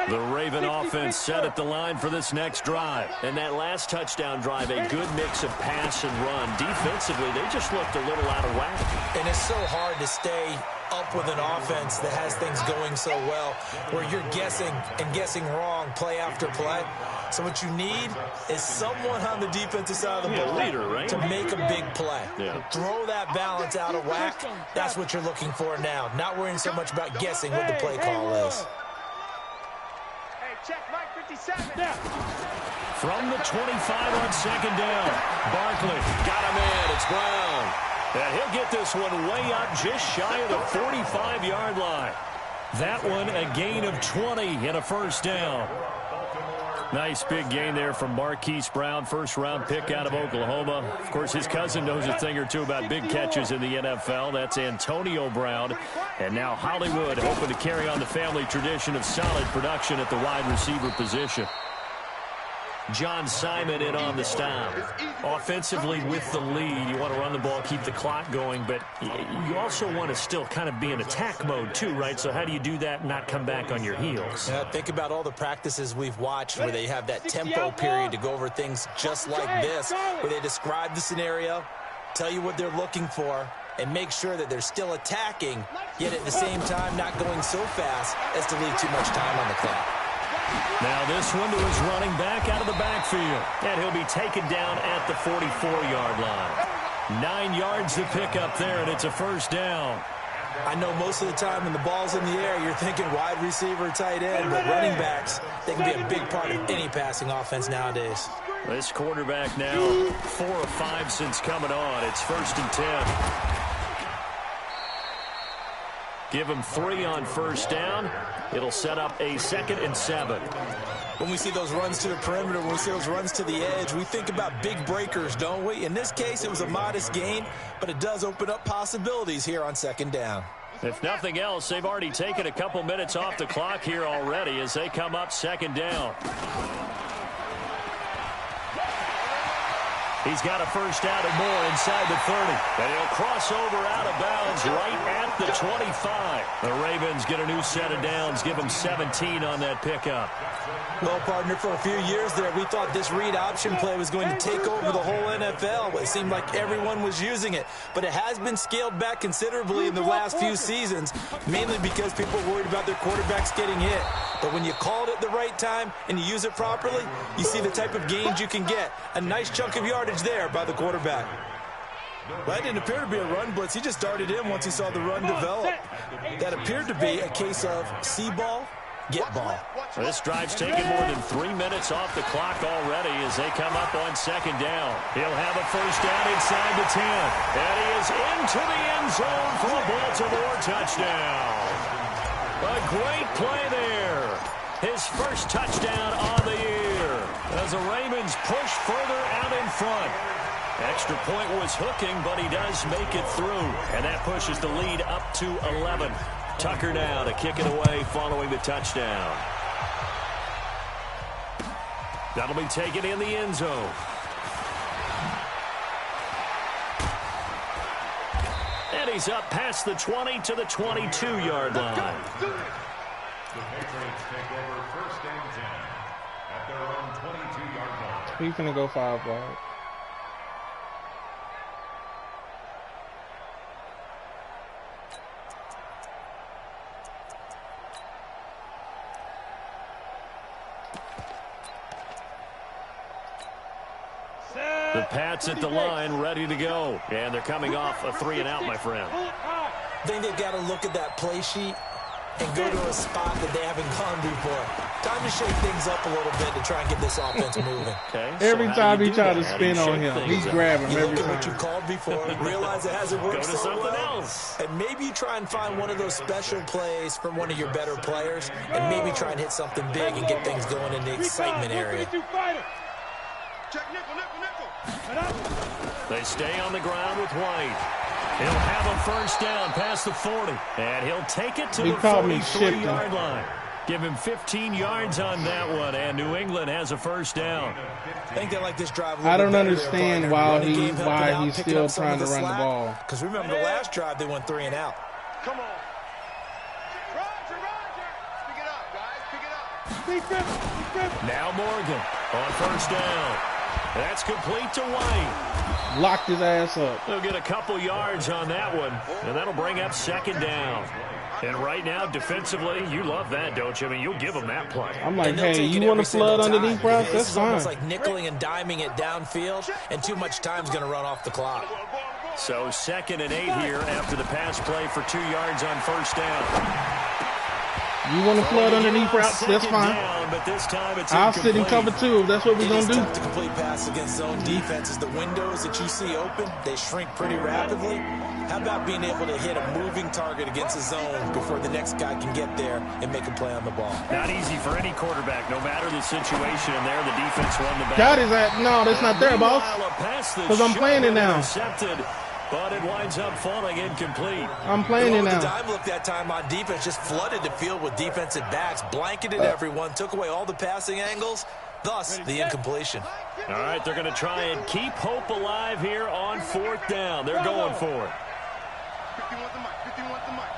A: The Raven offense set at the line for this next drive. And that last touchdown drive, a good mix of pass and run. Defensively, they just looked a little out of whack.
C: And it's so hard to stay up with an offense that has things going so well, where you're guessing and guessing wrong play after play. So what you need is someone on the defensive side of the ball to make a big play. Throw that balance out of whack. That's what you're looking for now. Not worrying so much about guessing what the play call is.
A: From the 25 on 2nd down, Barkley got him in. It's Brown. And he'll get this one way up just shy of the 45-yard line. That one a gain of 20 and a 1st down. Nice big gain there from Marquise Brown, 1st-round pick out of Oklahoma. Of course, his cousin knows a thing or two about big catches in the NFL. That's Antonio Brown. And now Hollywood hoping to carry on the family tradition of solid production at the wide receiver position. John Simon in on the stop. Offensively with the lead, you want to run the ball, keep the clock going, but you also want to still kind of be in attack mode too, right? So how do you do that and not come back on your heels?
C: Yeah, think about all the practices we've watched where they have that tempo period to go over things just like this, where they describe the scenario, tell you what they're looking for, and make sure that they're still attacking, yet at the same time not going so fast as to leave too much time on the clock.
A: Now this one to his running back out of the backfield. And he'll be taken down at the 44-yard line. 9 yards to pick up there, and it's a 1st down.
C: I know most of the time when the ball's in the air, you're thinking wide receiver, tight end, but running backs, they can be a big part of any passing offense nowadays.
A: This quarterback now 4 of 5 since coming on. It's 1st and 10. Give him 3 on 1st down. It'll set up a 2nd and 7.
C: When we see those runs to the perimeter, when we see those runs to the edge, we think about big breakers, don't we? In this case, it was a modest gain, but it does open up possibilities here on 2nd down.
A: If nothing else, they've already taken a couple minutes off the clock here already as they come up 2nd down. He's got a 1st down and more inside the 30. And he'll cross over out of bounds right at the 25. The Ravens get a new set of downs, give them 17 on that pickup.
C: Well, partner, for a few years there, we thought this read option play was going to take over the whole NFL. It seemed like everyone was using it. But it has been scaled back considerably in the last few seasons, mainly because people are worried about their quarterbacks getting hit. But when you call it at the right time and you use it properly, you see the type of gains you can get. A nice chunk of yardage there by the quarterback. Well, that didn't appear to be a run blitz. He just darted in once he saw the run develop. That appeared to be a case of see ball, get ball.
A: This drive's taken more than 3 minutes off the clock already as they come up on 2nd down. He'll have a 1st down inside the 10. And he is into the end zone for a Baltimore touchdown. A great play there. His 1st touchdown on the year as the Ravens push further out in front. Extra point was hooking, but he does make it through. And that pushes the lead up to 11. Tucker now to kick it away following the touchdown. That'll be taken in the end zone. And he's up past the 20 to the 22-yard line.
D: The Patriots take over first and 10 at their own 22-yard line.
F: He's going to go 5 wide.
A: The Pats at the line, ready to go. And they're coming off a 3-and-out, my friend.
C: I think they've got to look at that play sheet and go to a spot that they haven't gone before. Time to shake things up a little bit to try and get this offense moving.
A: Okay,
F: every time he tries to spin on him, he's grabbing every
C: look at
F: time.
C: what you called before, realize it hasn't worked
A: Go to
C: so
A: something
C: well,
A: else.
C: and maybe you try and find one of those special plays from one of your better players, and maybe try and hit something big and get things going in the excitement area.
B: Check nickel, nickel, nickel.
A: They stay on the ground with White. He'll have a first down past the 40. And he'll take it to the 43-yard line. Give him 15 yards on that one. And New England has a first down.
C: I think they like this drive.
F: I don't understand why he's still trying to run the ball.
C: Because remember the last drive, they went 3-and-out.
B: Come on. Roger, Roger. Pick it up, guys. Pick it up.
A: Now Morgan on first down. That's complete to White.
F: Locked his ass up.
A: They'll get a couple yards on that one, and that'll bring up second down. And right now, defensively, you love that, don't you? I mean, you'll give them that play.
F: I'm like, hey, you want to flood underneath routes? That's fine.
C: It's like nickeling and diming it downfield, and too much time's going to run off the clock.
A: So 2nd and 8 here after the pass play for 2 yards on first down.
F: You want to flood underneath routes? That's fine.
A: Down, but this time it's
F: I'll sit in cover 2 if that's what we're going to do.
C: To complete pass against zone defenses, the windows that you see open, they shrink pretty rapidly. How about being able to hit a moving target against a zone before the next guy can get there and make a play on the ball?
A: Not easy for any quarterback, no matter the situation. And there, the defense won the battle.
F: Got his ass. No, that's not there, boss. Because I'm playing it now.
A: But it winds up falling incomplete.
F: I'm playing it now.
C: The dime look that time on defense just flooded the field with defensive backs, blanketed everyone, took away all the passing angles, thus the incompletion.
A: All right, they're going to try and keep hope alive here on 4th down. They're going for it.
B: 51 the mic, 51 the mic.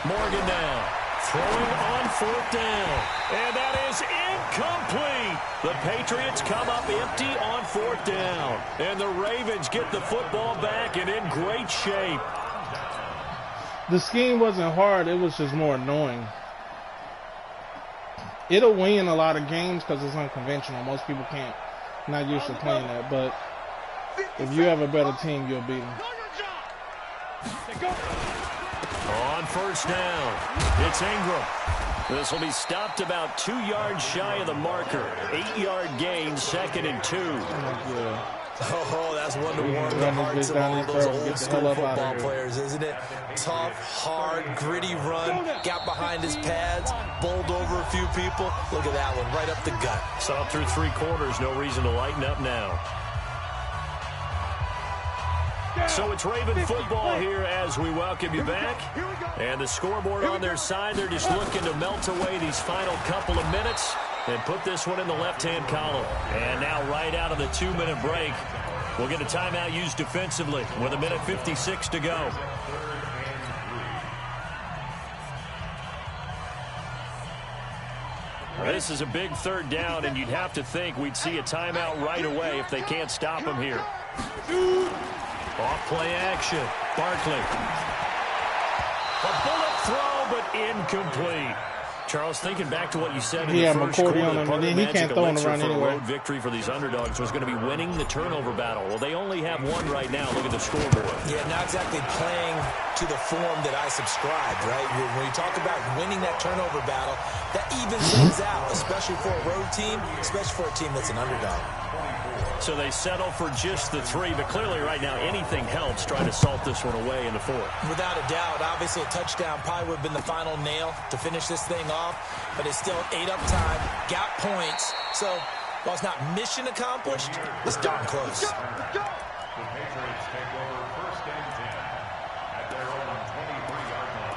A: Morgan now, throwing on 4th down. And that is incomplete. The Patriots come up empty on 4th down. And the Ravens get the football back and in great shape.
F: The scheme wasn't hard. It was just more annoying. It'll win a lot of games because it's unconventional. Most people can't, not used to playing that. But if you have a better team, you'll beat them.
A: On first down, it's Ingram. This will be stopped about 2 yards shy of the marker. 8-yard gain, 2nd and 2.
C: Oh, that's one to warm the hearts of all those old school football players, isn't it? Tough, hard, gritty run, got behind his pads, bowled over a few people. Look at that one, right up the gut.
A: Saw through 3 quarters, no reason to lighten up now. So it's Raven football here as we welcome you back. And the scoreboard on their side, they're just looking to melt away these final couple of minutes and put this one in the left-hand column. And now right out of the 2-minute break, we'll get a timeout used defensively with 1:56 to go. This is a big 3rd down, and you'd have to think we'd see a timeout right away if they can't stop him here. Off play action. Barkley. A bullet throw, but incomplete. Charles, thinking back to what you said in the first quarter, part of the magic elixir for a road victory for these underdogs was going to be winning the turnover battle. Well, they only have one right now. Look at the scoreboard.
C: Yeah, not exactly playing to the form that I subscribed, right? When you talk about winning that turnover battle, that evens things out, especially for a road team, especially for a team that's an underdog.
A: So they settle for just the 3, but clearly right now anything helps trying to salt this one away in the 4th.
C: Without a doubt, obviously a touchdown probably would have been the final nail to finish this thing off, but it's still 8 up time, got points, so while it's not mission accomplished, it's darn close.
D: The Patriots take over first and 10 at their own 23-yard line.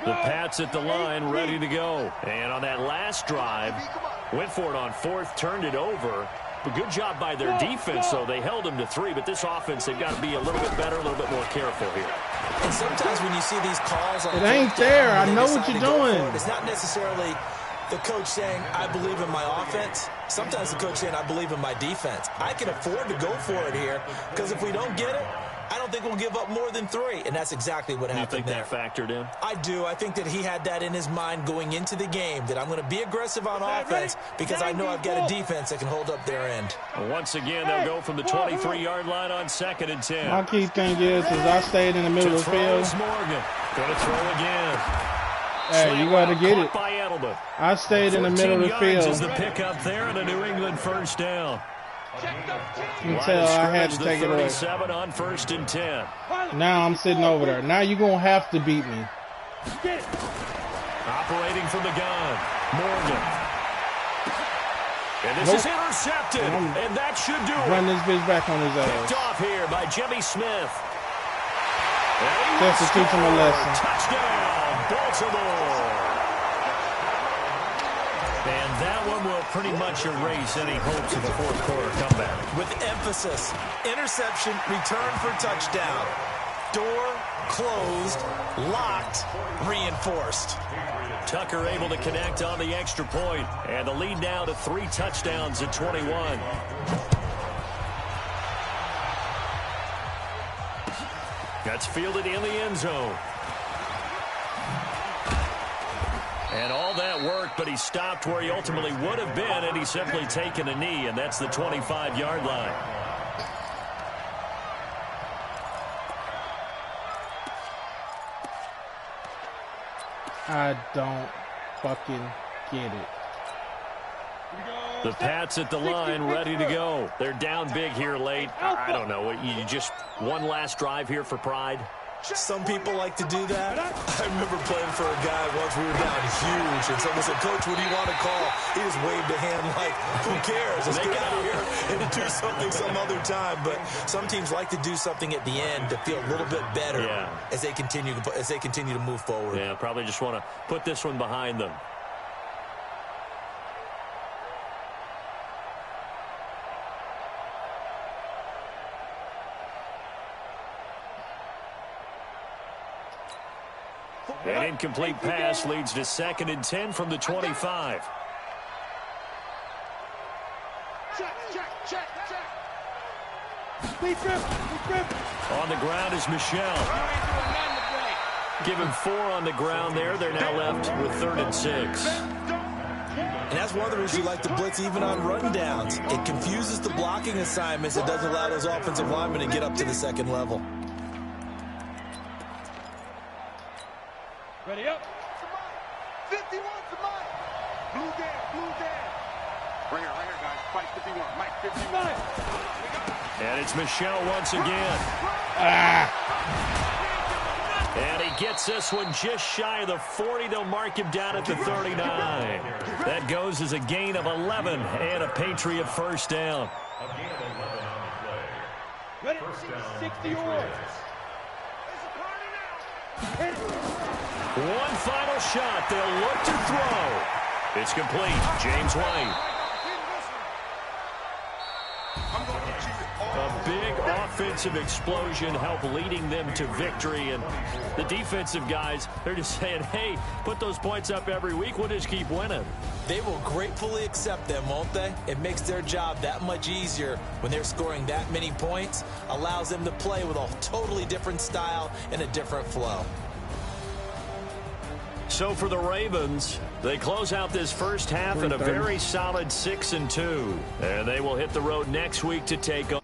A: The Pats at the line, ready to go. And on that last drive, went for it on fourth, turned it over. But good job by their defense, though. They held them to 3, but this offense, they've got to be a little bit better, a little bit more careful here.
C: And sometimes when you see these calls on
F: it ain't there. I know what you're doing.
C: It's not necessarily the coach saying, I believe in my offense. Sometimes the coach saying, I believe in my defense. I can afford to go for it here, because if we don't get it, I don't think we'll give up more than 3, and that's exactly what happened there.
A: You think that factored in?
C: I do. I think that he had that in his mind going into the game, that I'm going to be aggressive on offense because I know I've got a defense that can hold up their end.
A: Once again, they'll go from the 23-yard line on 2nd and 10.
F: My key thing is I stayed in the middle of the field.
A: Morgan. Going to throw again.
F: Hey, you got to get it.
A: By Edelman.
F: I stayed in the middle of the field.
A: Is the pickup there and a New England first down.
F: Until I had to take it away.
A: 37 on 1st and 10.
F: Now I'm sitting over there. Now you're going to have to beat me.
A: Operating from the gun, Morgan. And this is intercepted. And that should do it.
F: Run this bitch back on his ass.
A: Picked off here by Jimmy Smith.
F: Just to teach him a lesson.
A: Touchdown, Baltimore. And that one will pretty much erase any hopes of a fourth quarter comeback.
C: With emphasis, interception, return for touchdown. Door closed, locked, reinforced.
A: Tucker able to connect on the extra point. And the lead now to 3 touchdowns at 21. That's fielded in the end zone. And all that work, but he stopped where he ultimately would have been, and he's simply taken a knee, and that's the 25-yard line.
F: I don't fucking get it.
A: The Pats at the line, ready to go. They're down big here late. I don't know. You just one last drive here for pride?
C: Some people like to do that. I remember playing for a guy once. We were down huge, and someone said, Coach, what do you want to call? He just waved a hand like, who cares? Let's get out of here and do something some other time. But some teams like to do something at the end to feel a little bit better as they continue to move forward.
A: Yeah, probably just want to put this one behind them. An incomplete pass leads to 2nd and 10 from the 25. On the ground is Michelle. Give him 4 on the ground there. They're now left with 3rd and 6.
C: And that's one of the reasons you like to blitz even on rundowns. It confuses the blocking assignments. It doesn't allow those offensive linemen to get up to the second level.
B: Ready up. 51 to Mike. Blue down. Right here, guys. Fight 51. Mike, 51.
A: And it's Michelle once again. And he gets this one just shy of the 40. They'll mark him down at the 39. That goes as a gain of 11 and a Patriot first down.
D: A gain of 11 on the play.
B: Ready?
D: First down,
B: 60
D: Patriots.
A: One final shot. They'll look to throw. It's complete. James White. A big offensive explosion helped leading them to victory. And the defensive guys, they're just saying, hey, put those points up every week. We'll just keep winning.
C: They will gratefully accept them, won't they? It makes their job that much easier when they're scoring that many points. Allows them to play with a totally different style and a different flow.
A: So for the Ravens, they close out this first half at a very solid 6-2. And they will hit the road next week to take on